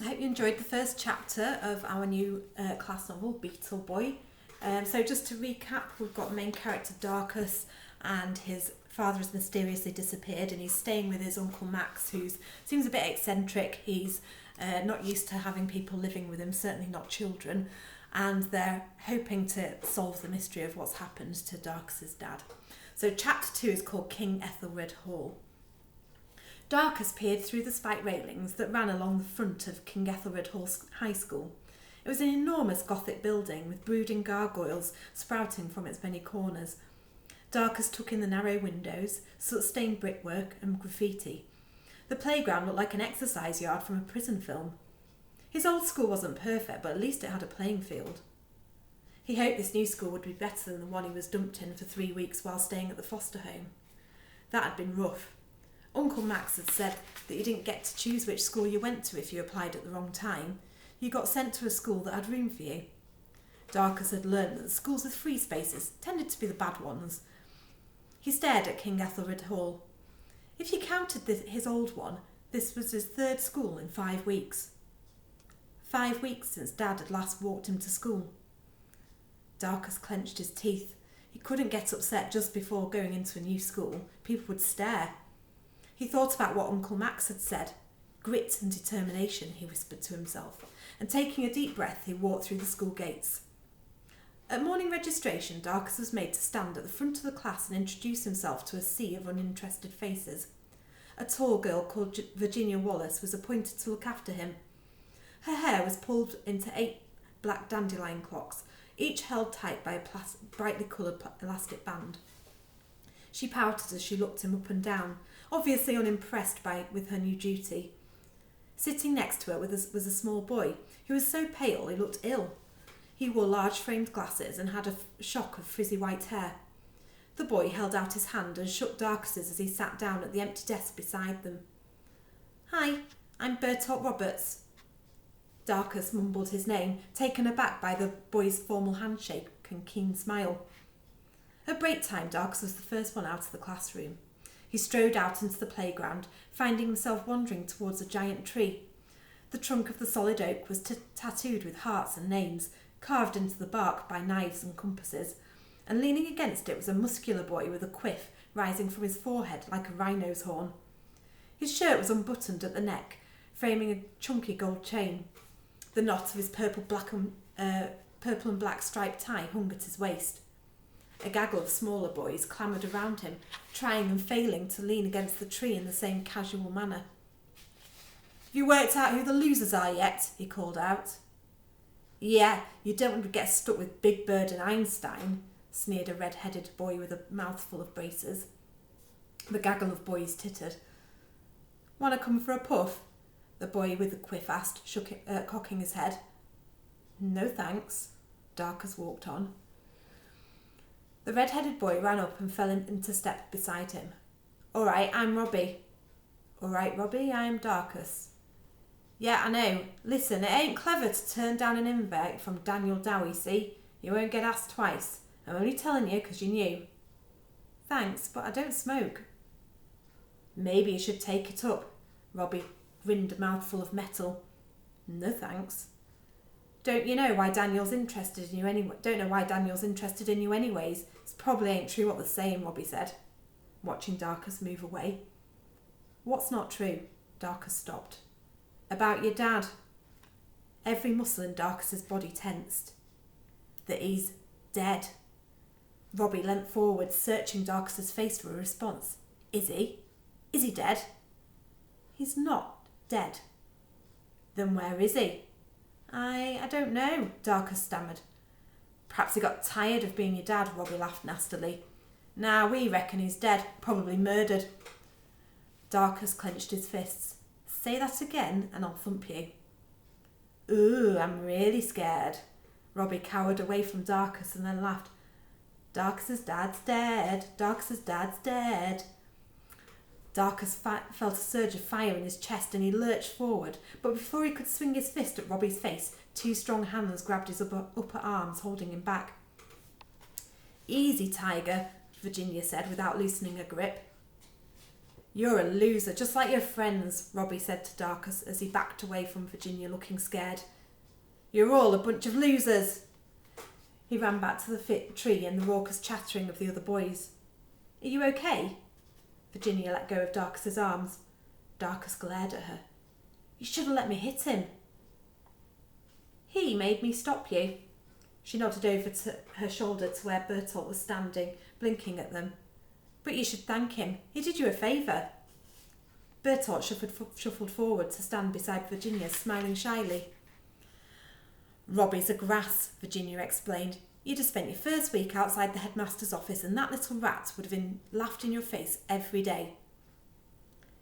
I hope you enjoyed the first chapter of our new class novel, Beetle Boy. So just to recap, we've got the main character Darkus, and his father has mysteriously disappeared, and he's staying with his Uncle Max, who seems a bit eccentric. He's not used to having people living with him, certainly not children, and they're hoping to solve the mystery of what's happened to Darkus's dad. So chapter 2 is called King Ethelred Hall. Darkus peered through the spike railings that ran along the front of King Ethelred Hall High School. It was an enormous Gothic building with brooding gargoyles sprouting from its many corners. Darkus took in the narrow windows, soot-stained brickwork and graffiti. The playground looked like an exercise yard from a prison film. His old school wasn't perfect, but at least it had a playing field. He hoped this new school would be better than the one he was dumped in for 3 weeks while staying at the foster home. That had been rough. Uncle Max had said that you didn't get to choose which school you went to if you applied at the wrong time. You got sent to a school that had room for you. Darkus had learned that the schools with free spaces tended to be the bad ones. He stared at King Ethelred Hall. If you counted his old one, this was his 3rd school in 5 weeks. 5 weeks since Dad had last walked him to school. Darkus clenched his teeth. He couldn't get upset just before going into a new school. People would stare. He thought about what Uncle Max had said. Grit and determination, he whispered to himself, and taking a deep breath, he walked through the school gates. At morning registration, Darkus was made to stand at the front of the class and introduce himself to a sea of uninterested faces. A tall girl called Virginia Wallace was appointed to look after him. Her hair was pulled into 8 black dandelion clocks, each held tight by a brightly coloured elastic band. She pouted as she looked him up and down, obviously unimpressed with her new duty. Sitting next to her was a small boy who was so pale he looked ill. He wore large framed glasses and had a shock of frizzy white hair. The boy held out his hand and shook Darkus's as he sat down at the empty desk beside them. "Hi, I'm Bertolt Roberts." Darkus mumbled his name, taken aback by the boy's formal handshake and keen smile. At break time, Darkus was the first one out of the classroom. He strode out into the playground, finding himself wandering towards a giant tree. The trunk of the solid oak was tattooed with hearts and names, carved into the bark by knives and compasses, and leaning against it was a muscular boy with a quiff rising from his forehead like a rhino's horn. His shirt was unbuttoned at the neck, framing a chunky gold chain. The knot of his purple and black striped tie hung at his waist. A gaggle of smaller boys clamoured around him, trying and failing to lean against the tree in the same casual manner. "Have you worked out who the losers are yet?" he called out. "Yeah, you don't want to get stuck with Big Bird and Einstein," sneered a red-headed boy with a mouthful of braces. The gaggle of boys tittered. "Want to come for a puff?" the boy with the quiff asked, cocking his head. "No thanks." Darkus walked on. The red-headed boy ran up and fell into step beside him. "All right, I'm Robbie." "All right, Robbie, I'm Darkus." "Yeah, I know. Listen, it ain't clever to turn down an invite from Daniel Dowie, see? You won't get asked twice. I'm only telling you because you knew." "Thanks, but I don't smoke." "Maybe you should take it up." Robbie grinned a mouthful of metal. "No thanks." Don't know why Daniel's interested in you anyways. It probably ain't true what they're saying," Robbie said, watching Darkus move away. "What's not true?" Darkus stopped. "About your dad." Every muscle in Darkus's body tensed. "That he's dead." Robbie leant forward, searching Darkus's face for a response. "Is he? Is he dead?" "He's not dead." "Then where is he?" I don't know," Darkus stammered. "Perhaps he got tired of being your dad," Robbie laughed nastily. "Nah, we reckon he's dead, probably murdered." Darkus clenched his fists. "Say that again and I'll thump you." "Ooh, I'm really scared." Robbie cowered away from Darkus and then laughed. "Darkus's dad's dead. Darkus's dad's dead." Darkus felt a surge of fire in his chest and he lurched forward, but before he could swing his fist at Robbie's face, 2 strong hands grabbed his upper arms, holding him back. "Easy, Tiger," Virginia said without loosening her grip. You're a loser, just like your friends, Robbie said to Darkus as he backed away from Virginia looking scared. You're all a bunch of losers. He ran back to the tree and the raucous chattering of the other boys. Are you okay? Virginia let go of Darkus's arms. Darkus glared at her. You should have let me hit him. He made me stop you. She nodded over to her shoulder to where Bertolt was standing, blinking at them. But you should thank him. He did you a favour. Bertolt shuffled forward to stand beside Virginia, smiling shyly. Robbie's a grass, Virginia explained. You'd have spent your first week outside the headmaster's office and that little rat would have laughed in your face every day.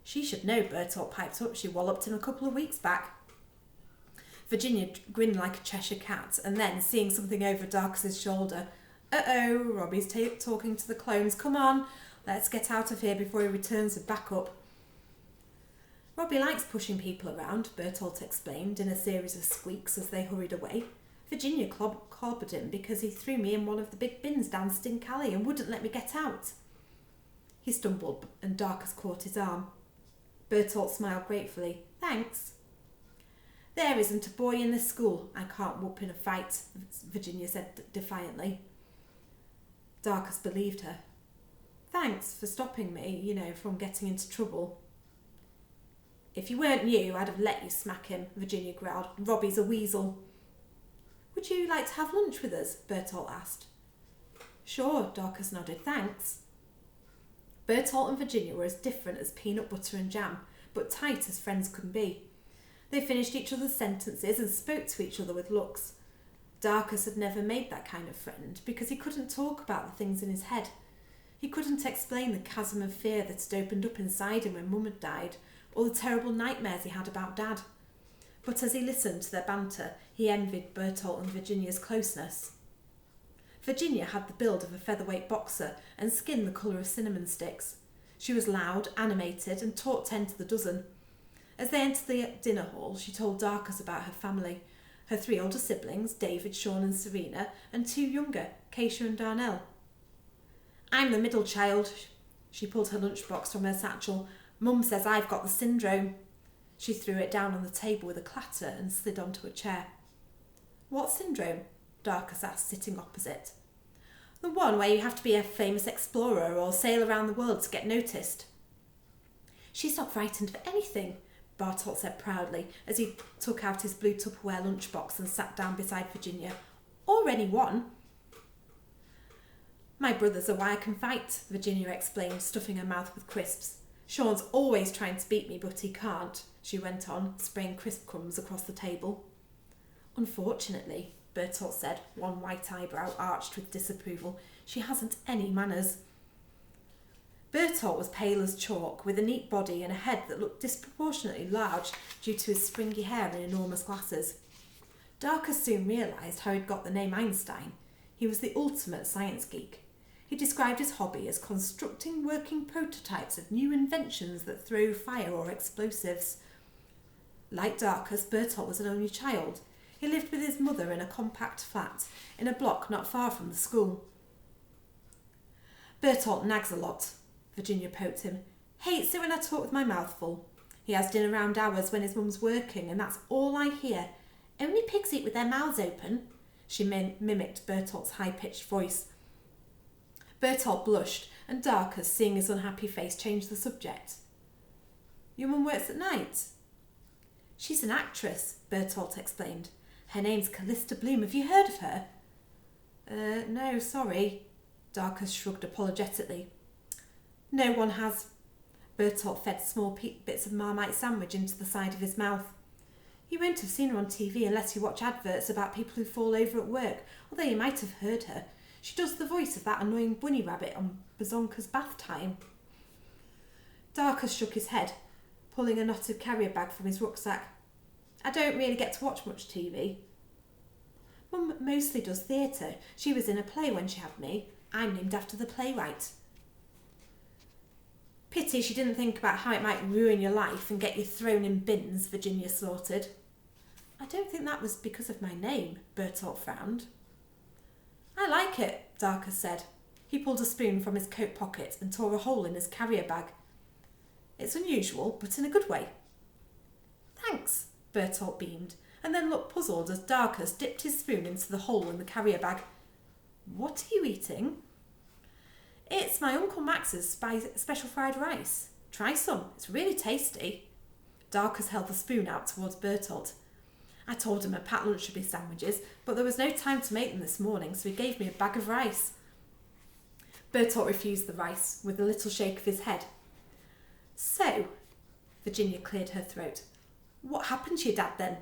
She should know, Bertolt piped up. She walloped him a couple of weeks back. Virginia grinned like a Cheshire cat and then, seeing something over Darkus's shoulder, Uh-oh, Robbie's talking to the clones. Come on, let's get out of here before he returns with backup. Robbie likes pushing people around, Bertolt explained in a series of squeaks as they hurried away. Virginia clobbered him because he threw me in one of the big bins down Stink Alley and wouldn't let me get out. He stumbled and Darkus caught his arm. Bertolt smiled gratefully. Thanks. There isn't a boy in this school I can't whoop in a fight, Virginia said defiantly. Darkus believed her. Thanks for stopping me, from getting into trouble. If you weren't you, I'd have let you smack him, Virginia growled. Robbie's a weasel. Would you like to have lunch with us? Bertolt asked. Sure, Darkus nodded. Thanks. Bertolt and Virginia were as different as peanut butter and jam, but tight as friends could be. They finished each other's sentences and spoke to each other with looks. Darkus had never made that kind of friend because he couldn't talk about the things in his head. He couldn't explain the chasm of fear that had opened up inside him when Mum had died, or the terrible nightmares he had about Dad. But as he listened to their banter, he envied Bertolt and Virginia's closeness. Virginia had the build of a featherweight boxer and skin the colour of cinnamon sticks. She was loud, animated, and taught 10 to the dozen. As they entered the dinner hall, she told Darkus about her family, her 3 older siblings, David, Sean and Serena, and 2 younger, Keisha and Darnell. I'm the middle child. She pulled her lunchbox from her satchel. Mum says I've got the syndrome. She threw it down on the table with a clatter and slid onto a chair. What syndrome? Darkus asked, sitting opposite. The one where you have to be a famous explorer or sail around the world to get noticed. She's not frightened of anything, Bertolt said proudly as he took out his blue Tupperware lunchbox and sat down beside Virginia. Or anyone. My brothers are why I can fight, Virginia explained, stuffing her mouth with crisps. Sean's always trying to beat me, but he can't, she went on, spraying crisp crumbs across the table. Unfortunately, Bertolt said, one white eyebrow arched with disapproval, she hasn't any manners. Bertolt was pale as chalk, with a neat body and a head that looked disproportionately large due to his springy hair and enormous glasses. Darkus soon realised how he'd got the name Einstein. He was the ultimate science geek. He described his hobby as constructing working prototypes of new inventions that throw fire or explosives. Like Darkus, Bertolt was an only child. He lived with his mother in a compact flat in a block not far from the school. Bertolt nags a lot, Virginia poked him. Hates it when I talk with my mouth full. He has dinner round hours when his mum's working, and that's all I hear. Only pigs eat with their mouths open. She mimicked Bertolt's high-pitched voice. Bertolt blushed, and Darkus, seeing his unhappy face, changed the subject. Your mum works at night? She's an actress, Bertolt explained. Her name's Callista Bloom. Have you heard of her? No, sorry. Darkus shrugged apologetically. No one has. Bertolt fed small bits of Marmite sandwich into the side of his mouth. You won't have seen her on TV unless you watch adverts about people who fall over at work, although you might have heard her. She does the voice of that annoying bunny rabbit on Bazonka's Bath Time. Darkus shook his head, pulling a knotted carrier bag from his rucksack. I don't really get to watch much TV. Mum mostly does theatre. She was in a play when she had me. I'm named after the playwright. Pity she didn't think about how it might ruin your life and get you thrown in bins, Virginia slaughtered. I don't think that was because of my name, Bertolt frowned. I like it, Darkus said. He pulled a spoon from his coat pocket and tore a hole in his carrier bag. It's unusual, but in a good way. Thanks, Bertolt beamed, and then looked puzzled as Darkus dipped his spoon into the hole in the carrier bag. What are you eating? It's my Uncle Max's special fried rice. Try some, it's really tasty. Darkus held the spoon out towards Bertolt. I told him a packed lunch should be sandwiches, but there was no time to make them this morning, so he gave me a bag of rice. Bertolt refused the rice, with a little shake of his head. So, Virginia cleared her throat. What happened to your dad then?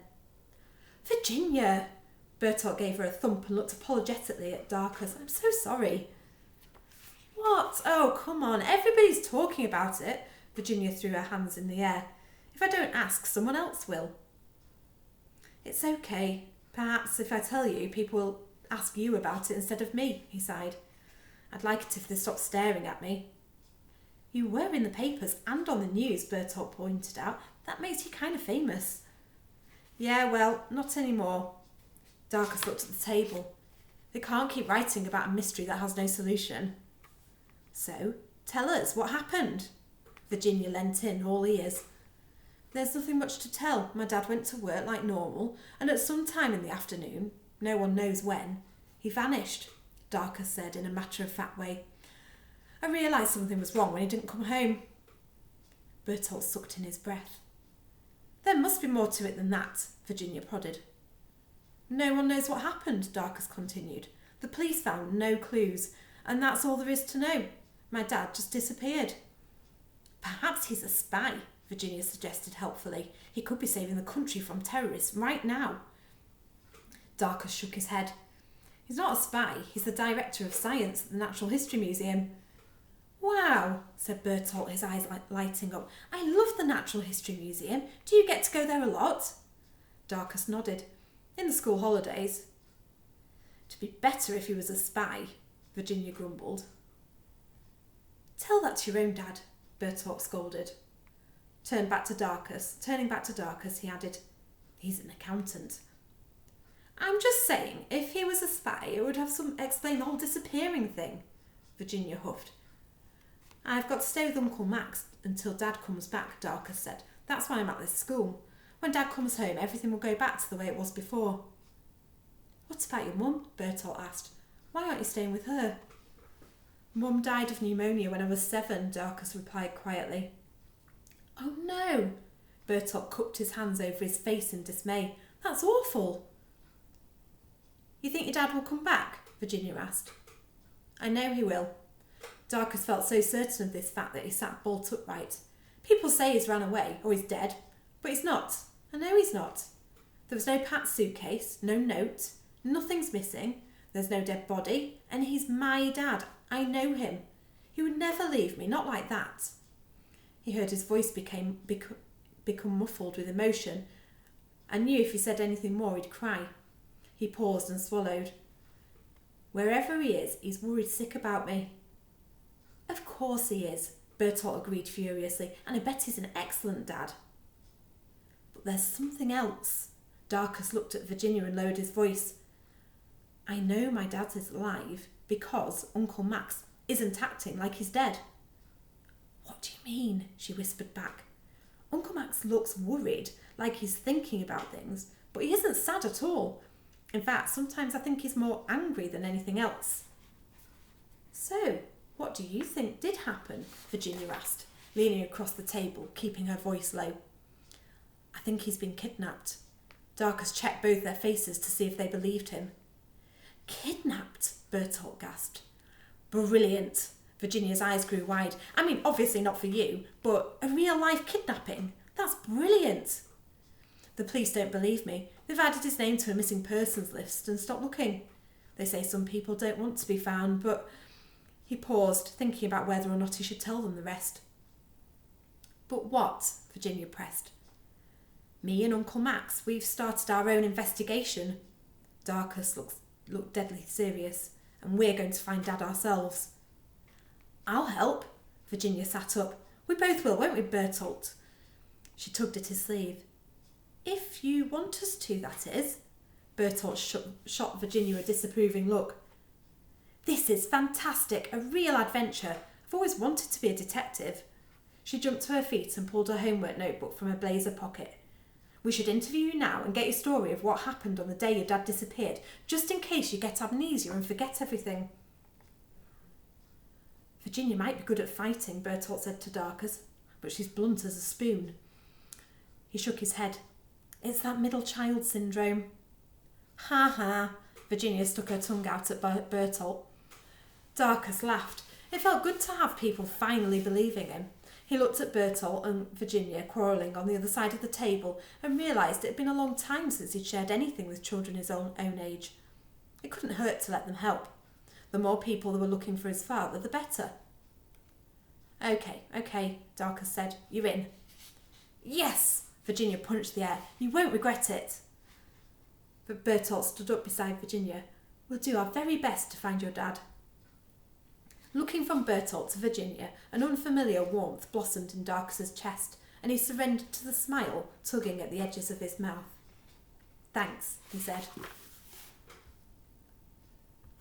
Virginia! Bertolt gave her a thump and looked apologetically at Darkus. I'm so sorry. What? Oh, come on. Everybody's talking about it. Virginia threw her hands in the air. If I don't ask, someone else will. It's okay. Perhaps if I tell you, people will ask you about it instead of me, he sighed. I'd like it if they stopped staring at me. You were in the papers and on the news, Bertolt pointed out. That makes you kind of famous. Yeah, well, not anymore. Darkus looked at the table. They can't keep writing about a mystery that has no solution. So, tell us, what happened? Virginia leant in, all ears. There's nothing much to tell. My dad went to work like normal, and at some time in the afternoon, no one knows when, he vanished, Darkus said in a matter-of-fact way. I realised something was wrong when he didn't come home. Bertolt sucked in his breath. There must be more to it than that, Virginia prodded. No one knows what happened, Darkus continued. The police found no clues, and that's all there is to know. My dad just disappeared. Perhaps he's a spy, Virginia suggested helpfully. He could be saving the country from terrorists right now. Darkus shook his head. He's not a spy. He's the director of science at the Natural History Museum. Wow, said Bertolt, his eyes lighting up. I love the Natural History Museum. Do you get to go there a lot? Darkus nodded. In the school holidays. To be better if he was a spy, Virginia grumbled. Tell that to your own dad, Bertolt scolded. Turning back to Darkus, he added, he's an accountant. I'm just saying, if he was a spy, it would have explain the whole disappearing thing, Virginia huffed. I've got to stay with Uncle Max until Dad comes back, Darkus said. That's why I'm at this school. When Dad comes home, everything will go back to the way it was before. What about your mum? Bertolt asked. Why aren't you staying with her? Mum died of pneumonia when I was 7, Darkus replied quietly. Oh no! Bertolt cupped his hands over his face in dismay. That's awful. You think your dad will come back? Virginia asked. I know he will. Darkus felt so certain of this fact that he sat bolt upright. People say he's ran away, or he's dead, but he's not. I know he's not. There was no packed suitcase, no note, nothing's missing, there's no dead body, and he's my dad. I know him. He would never leave me, not like that. He heard his voice become muffled with emotion, and knew if he said anything more he'd cry. He paused and swallowed. Wherever he is, he's worried sick about me. Of course he is, Bertolt agreed furiously, and I bet he's an excellent dad. But there's something else. Darkus looked at Virginia and lowered his voice. I know my dad is alive because Uncle Max isn't acting like he's dead. What do you mean? She whispered back. Uncle Max looks worried, like he's thinking about things, but he isn't sad at all. In fact, sometimes I think he's more angry than anything else. So, what do you think did happen? Virginia asked, leaning across the table, keeping her voice low. I think he's been kidnapped. Darkus checked both their faces to see if they believed him. Kidnapped? Bertolt gasped. Brilliant. Virginia's eyes grew wide. I mean, obviously not for you, but a real-life kidnapping. That's brilliant. The police don't believe me. They've added his name to a missing persons list and stopped looking. They say some people don't want to be found, but... He paused, thinking about whether or not he should tell them the rest. But what? Virginia pressed. Me and Uncle Max, we've started our own investigation. Darkus looked deadly serious, and we're going to find Dad ourselves. I'll help. Virginia sat up. We both will, won't we, Bertolt? She tugged at his sleeve. If you want us to, that is. Bertolt shot Virginia a disapproving look. This is fantastic, a real adventure. I've always wanted to be a detective. She jumped to her feet and pulled her homework notebook from her blazer pocket. We should interview you now and get your story of what happened on the day your dad disappeared, just in case you get amnesia and forget everything. Virginia might be good at fighting, Bertolt said to Darkus, but she's blunt as a spoon. He shook his head. It's that middle child syndrome. Ha ha, Virginia stuck her tongue out at Bertolt. Darkus laughed. It felt good to have people finally believing him. He looked at Bertolt and Virginia quarrelling on the other side of the table and realised it had been a long time since he'd shared anything with children his own age. It couldn't hurt to let them help. The more people that were looking for his father, the better. Okay, Darkus said. You're in. Yes! Virginia punched the air. You won't regret it. But Bertolt stood up beside Virginia. We'll do our very best to find your dad. Looking from Bertolt to Virginia, an unfamiliar warmth blossomed in Darkus's chest, and he surrendered to the smile tugging at the edges of his mouth. Thanks, he said.